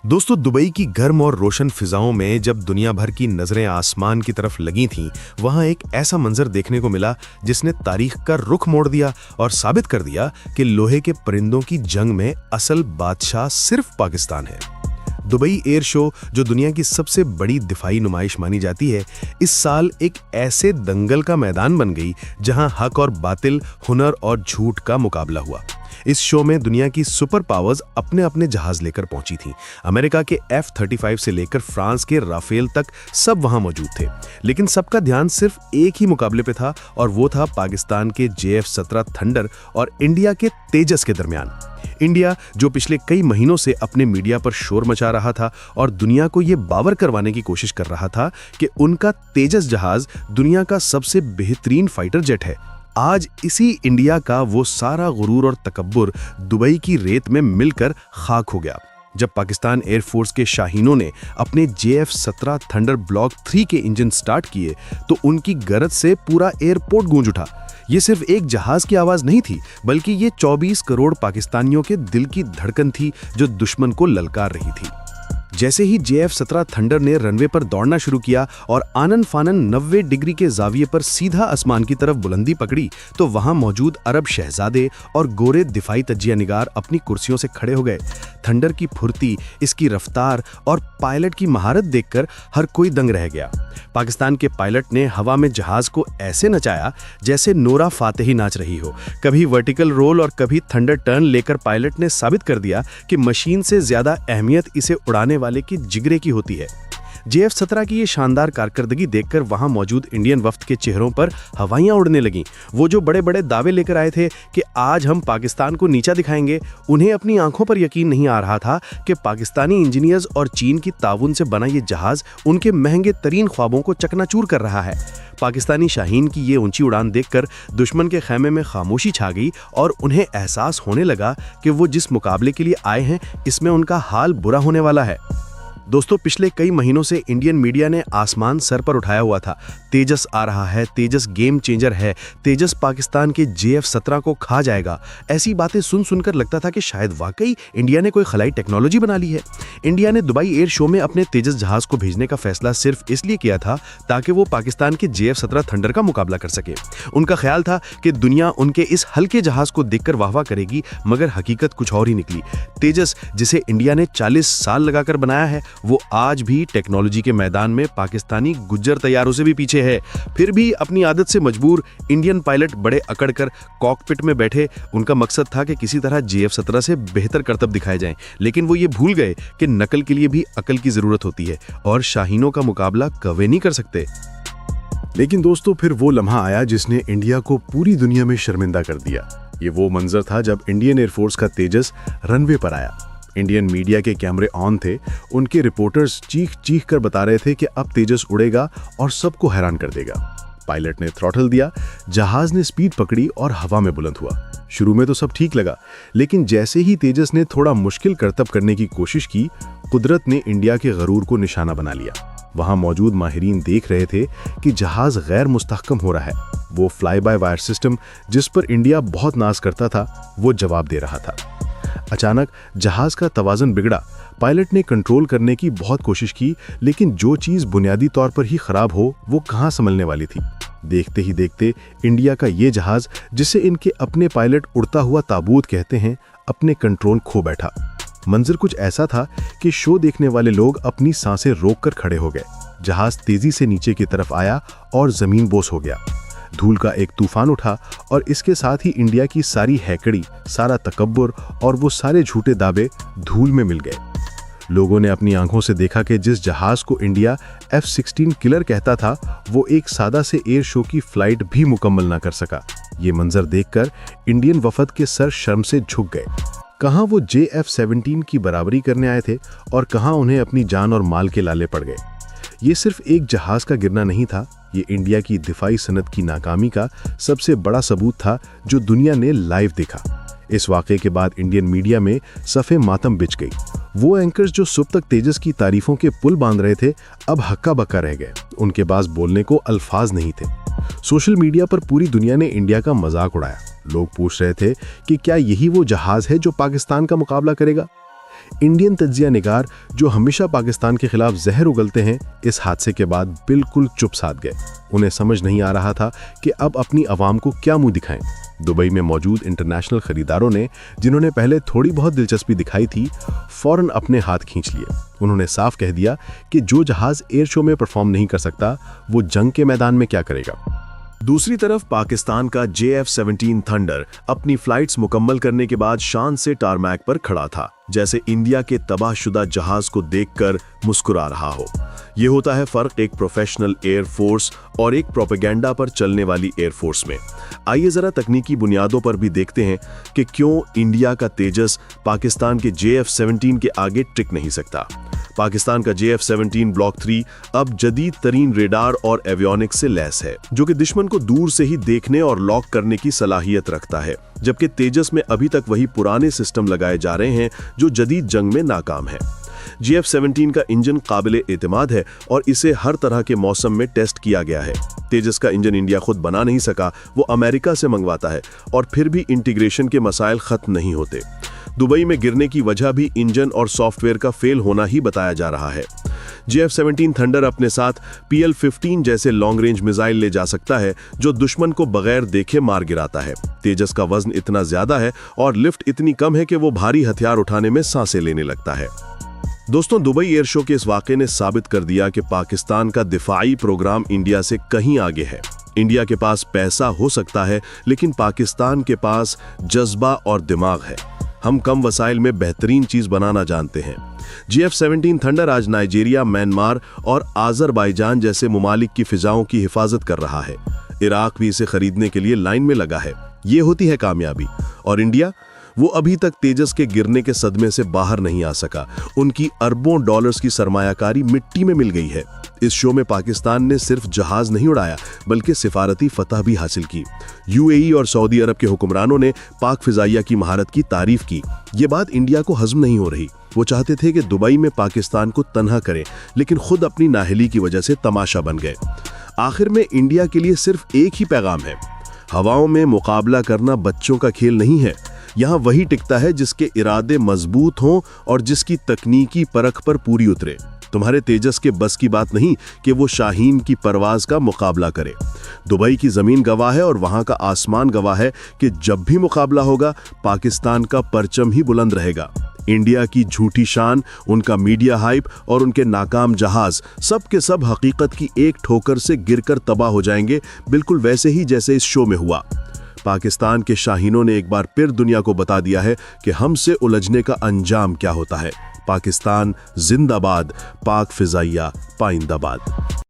दोस्तों, दुबई की गर्म और रोशन फिजाओं में जब दुनिया भर की नजरें आसमान की तरफ लगी थीं, वहां एक ऐसा मंजर देखने को मिला जिसने तारीख का रुख मोड़ दिया और साबित कर दिया कि लोहे के परिंदों की जंग में असल बादशाह सिर्फ पाकिस्तान है। दुबई एयर शो, जो दुनिया की सबसे बड़ी दिफाई नुमाइश मानी जाती है, इस साल एक ऐसे दंगल का मैदान बन गई जहां हक और बातिल, हुनर और झूठ का मुकाबला हुआ। इस शो में दुनिया की सुपर पावर्स अपने अपने जहाज लेकर पहुंची थीं। अमेरिका के F-35 से लेकर फ्रांस के राफेल तक सब वहां मौजूद थे, लेकिन सबका ध्यान सिर्फ एक ही मुकाबले पे था और वो था पाकिस्तान के JF-17 थंडर और इंडिया के तेजस के दरमियान। इंडिया, जो पिछले कई महीनों से अपने मीडिया पर शोर मचा रहा था और दुनिया को ये बावर करवाने की कोशिश कर रहा था कि उनका तेजस जहाज दुनिया का सबसे बेहतरीन फाइटर जेट है, आज इसी इंडिया का वो सारा गुरूर और तकब्बुर दुबई की रेत में मिलकर खाक हो गया। जब पाकिस्तान एयरफोर्स के शाहीनों ने अपने JF-17 थंडर ब्लॉक 3 के इंजन स्टार्ट किए तो उनकी गरज से पूरा एयरपोर्ट गूंज उठा। ये सिर्फ एक जहाज की आवाज नहीं थी, बल्कि ये 24 करोड़ पाकिस्तानियों के दिल की धड़कन थी जो दुश्मन को ललकार रही थी। जैसे ही JF-17 थंडर ने रनवे पर दौड़ना शुरू किया और आनन फानन 90 डिग्री के जाविये पर सीधा आसमान की तरफ बुलंदी पकड़ी, तो वहां मौजूद अरब शहजादे और गोरे दिफाई तज्जिया निगार अपनी कुर्सियों से खड़े हो गए। थंडर की फुर्ती, इसकी रफ्तार और पायलट की महारत देखकर हर कोई दंग रह गया। पाकिस्तान के पायलट ने हवा में जहाज को ऐसे नचाया जैसे नोरा फातेही नाच रही हो। कभी वर्टिकल रोल और कभी थंडर टर्न लेकर पायलट ने साबित कर दिया कि मशीन से ज्यादा अहमियत इसे उड़ाने वाले की जिगरे की होती है। JF-17 की ये शानदार कारकर्दगी देखकर वहां मौजूद इंडियन वफ्द के चेहरों पर हवाइयां उड़ने लगीं। वो जो बड़े बड़े दावे लेकर आए थे कि आज हम पाकिस्तान को नीचा दिखाएंगे, उन्हें अपनी आंखों पर यकीन नहीं आ रहा था कि पाकिस्तानी इंजीनियर्स और चीन की ताउन से बना ये जहाज उनके महंगे तरीन ख्वाबों को चकनाचूर कर रहा है। पाकिस्तानी शाहीन की ये ऊंची उड़ान देखकर दुश्मन के खैमे में खामोशी छा गई और उन्हें एहसास होने लगा कि वो जिस मुकाबले के लिए आए हैं, इसमें उनका हाल बुरा होने वाला है। दोस्तों, पिछले कई महीनों से इंडियन मीडिया ने आसमान सर पर उठाया हुआ था। तेजस आ रहा है, तेजस गेम चेंजर है, तेजस पाकिस्तान के JF-17 को खा जाएगा। ऐसी बातें सुन सुनकर लगता था कि शायद वाकई इंडिया ने कोई खलाई टेक्नोलॉजी बना ली है। इंडिया ने दुबई एयर शो में अपने तेजस जहाज को भेजने का फैसला सिर्फ इसलिए किया था ताकि वो पाकिस्तान के JF-17 थंडर का मुकाबला कर सके। उनका ख्याल था कि दुनिया उनके इस हल्के जहाज को देखकर वाहवा करेगी, मगर हकीकत कुछ और ही निकली। तेजस, जिसे इंडिया ने 40 साल लगाकर बनाया है, वो आज भी टेक्नोलॉजी के मैदान में पाकिस्तानी गुज्जर तैयारों से भी पीछे है। फिर भी अपनी आदत से मजबूर इंडियन पायलट बड़े अकड़ कर कॉकपिट में बैठे। उनका मकसद था कि किसी तरह JF-17 से बेहतर करतब दिखाए जाएं, लेकिन वो ये भूल गए कि नकल के लिए भी अकल की जरूरत होती है और शाहीनों का मुकाबला कवे नहीं कर सकते। लेकिन दोस्तों, फिर वो लम्हा आया जिसने इंडिया को पूरी दुनिया में शर्मिंदा कर दिया। ये वो मंजर था जब इंडियन एयरफोर्स का तेजस रनवे पर आया। इंडियन मीडिया के कैमरे ऑन थे, उनके रिपोर्टर्स चीख चीख कर बता रहे थे कि अब तेजस उड़ेगा और सबको हैरान कर देगा। पायलट ने थ्रॉटल दिया, जहाज ने स्पीड पकड़ी और हवा में बुलंद हुआ। शुरू में तो सब ठीक लगा, लेकिन जैसे ही तेजस ने थोड़ा मुश्किल करतब करने की कोशिश की, कुदरत ने इंडिया के गरूर को निशाना बना लिया। वहां मौजूद माहिरीन देख रहे थे कि जहाज गैर मुस्तहकम हो रहा है। वो फ्लाई बाय वायर सिस्टम, जिस पर इंडिया बहुत नाज करता था, वो जवाब दे रहा था। अचानक जहाज का तवाज़ुन बिगड़ा। पायलट ने कंट्रोल करने की बहुत कोशिश की, लेकिन जो चीज़ बुनियादी तौर पर ही खराब हो, वो कहाँ संभलने वाली थी। देखते ही देखते इंडिया का ये जहाज, जिसे इनके अपने पायलट उड़ता हुआ ताबूत कहते हैं, अपने कंट्रोल खो बैठा। मंजर कुछ ऐसा था कि शो देखने वाले लोग अपनी सांसें रोककर खड़े हो गए। जहाज तेजी से नीचे की तरफ आया और जमीन बोस हो गया। धूल का एक तूफान उठा और इसके साथ ही इंडिया की सारी हैकड़ी, सारा तकब्बुर और वो सारे झूठे दावे धूल में मिल गए। लोगों ने अपनी आंखों से देखा कि जिस जहाज को इंडिया F-16 किलर कहता था, वो एक सादा से एयर शो की फ्लाइट भी मुकम्मल ना कर सका। ये मंजर देखकर इंडियन वफद के सर शर्म से झुक गए। कहाँ वो JF-17 की बराबरी करने आए थे और कहाँ उन्हें अपनी जान और माल के लाले पड़ गए। ये सिर्फ एक जहाज का गिरना नहीं था, ये इंडिया की दिफाई सनत की नाकामी का सबसे बड़ा सबूत था जो दुनिया ने लाइव देखा। इस वाक़े के बाद इंडियन मीडिया में सफ़े मातम बिछ गई। वो एंकर्स जो सुबह तक तेजस की तारीफों के पुल बांध रहे थे, अब हक्का बक्का रह गए। उनके पास बोलने को अल्फाज नहीं थे। सोशल मीडिया पर पूरी दुनिया ने इंडिया का मजाक उड़ाया। लोग पूछ रहे थे कि क्या यही वो जहाज है जो पाकिस्तान का मुकाबला करेगा। इंडियन तज्जिया निगार जो हमेशा पाकिस्तान के खिलाफ जहर उगलते हैं, इस हादसे के बाद बिल्कुल चुप साध गए। उन्हें समझ नहीं आ रहा था कि अब अपनी आवाम को क्या मुंह दिखाएं। दुबई में मौजूद इंटरनेशनल खरीदारों ने, जिन्होंने पहले थोड़ी बहुत दिलचस्पी दिखाई थी, फौरन अपने हाथ खींच लिए। उन्होंने साफ कह दिया कि जो जहाज एयर शो में परफॉर्म नहीं कर सकता, वो जंग के मैदान में क्या करेगा। दूसरी तरफ पाकिस्तान का JF-17 थंडर अपनी फ्लाइट्स मुकम्मल करने के बाद शान से टारमैक पर खड़ा था, जैसे इंडिया के तबाहशुदा जहाज को देखकर मुस्कुरा रहा हो। ये होता है फर्क एक प्रोफेशनल एयरफोर्स और एक प्रोपेगेंडा पर चलने वाली एयरफोर्स में। आइए जरा तकनीकी बुनियादों पर भी देखते हैं कि क्यों इंडिया का तेजस पाकिस्तान के JF-17 के आगे टिक नहीं सकता। पाकिस्तान का JF-17 ब्लॉक 3 अब जदीद तरीन रेडार और एवियोनिक्स से लैस है, जो कि दुश्मन को दूर से ही देखने और लॉक करने की सलाहियत रखता है, जबकि तेजस में अभी तक वही पुराने सिस्टम लगाए जा रहे हैं जो जदीद जंग में नाकाम है। JF-17 का इंजन काबिले एतमाद है और इसे हर तरह के मौसम में टेस्ट किया गया है। तेजस का इंजन इंडिया खुद बना नहीं सका, वो अमेरिका से मंगवाता है, और फिर भी इंटीग्रेशन के मसाइल खत्म नहीं होते। दुबई में गिरने की वजह भी इंजन और सॉफ्टवेयर का फेल होना ही बताया जा रहा है। JF-17 थंडर अपने साथ PL-15 जैसे लॉन्ग रेंज मिसाइल ले जा सकता है, जो दुश्मन को बगैर देखे मार गिराता है। तेजस का वजन इतना ज्यादा है और लिफ्ट इतनी कम है कि वो भारी हथियार उठाने में सांसें लेने लगता है। दोस्तों, दुबई एयर शो के इस वाक़े ने साबित कर दिया कि पाकिस्तान का दिफाई प्रोग्राम इंडिया से कहीं आगे है। इंडिया के पास पैसा हो सकता है, लेकिन पाकिस्तान के पास जज्बा और दिमाग है। हम कम वसाइल में बेहतरीन चीज बनाना जानते हैं। JF-17 थंडर आज नाइजीरिया, म्यांमार और आज़रबाईजान जैसे मुमालिक की फिजाओं की हिफाजत कर रहा है। इराक भी इसे खरीदने के लिए लाइन में लगा है। ये होती है कामयाबी। और इंडिया, वो अभी तक तेजस के गिरने के सदमे से बाहर नहीं आ सका। उनकी अरबों डॉलर्स की सरमायाकारी मिट्टी में मिल गई है। इस शो में पाकिस्तान ने सिर्फ जहाज नहीं उड़ाया, बल्कि सिफारती फतह भी हासिल की। UAE और सऊदी अरब के हुक्मरानों ने पाक फिजाइया की महारत की तारीफ की। ये बात इंडिया को हजम नहीं हो रही। वो चाहते थे कि दुबई में पाकिस्तान को तन्हा करें, लेकिन खुद अपनी नाहली की वजह से तमाशा बन गए। आखिर में इंडिया के लिए सिर्फ एक ही पैगाम है: हवाओं में मुकाबला करना बच्चों का खेल नहीं है। यहाँ वही टिकता है जिसके इरादे मजबूत हों और जिसकी तकनीकी परख पर पूरी उतरे। तुम्हारे तेजस के बस की बात नहीं कि वो शाहीन की परवाज का मुकाबला करे। दुबई की जमीन गवाह है और वहां का आसमान गवाह है कि जब भी मुकाबला होगा, पाकिस्तान का परचम ही बुलंद रहेगा। इंडिया की झूठी शान, उनका मीडिया हाइप और उनके नाकाम जहाज, सब के सब हकीकत की एक ठोकर से गिरकर तबाह हो जाएंगे, बिल्कुल वैसे ही जैसे इस शो में हुआ। पाकिस्तान के शाहीनों ने एक बार फिर दुनिया को बता दिया है कि हमसे उलझने का अंजाम क्या होता है। पाकिस्तान जिंदाबाद, पाक फिजाइया पाइंदाबाद।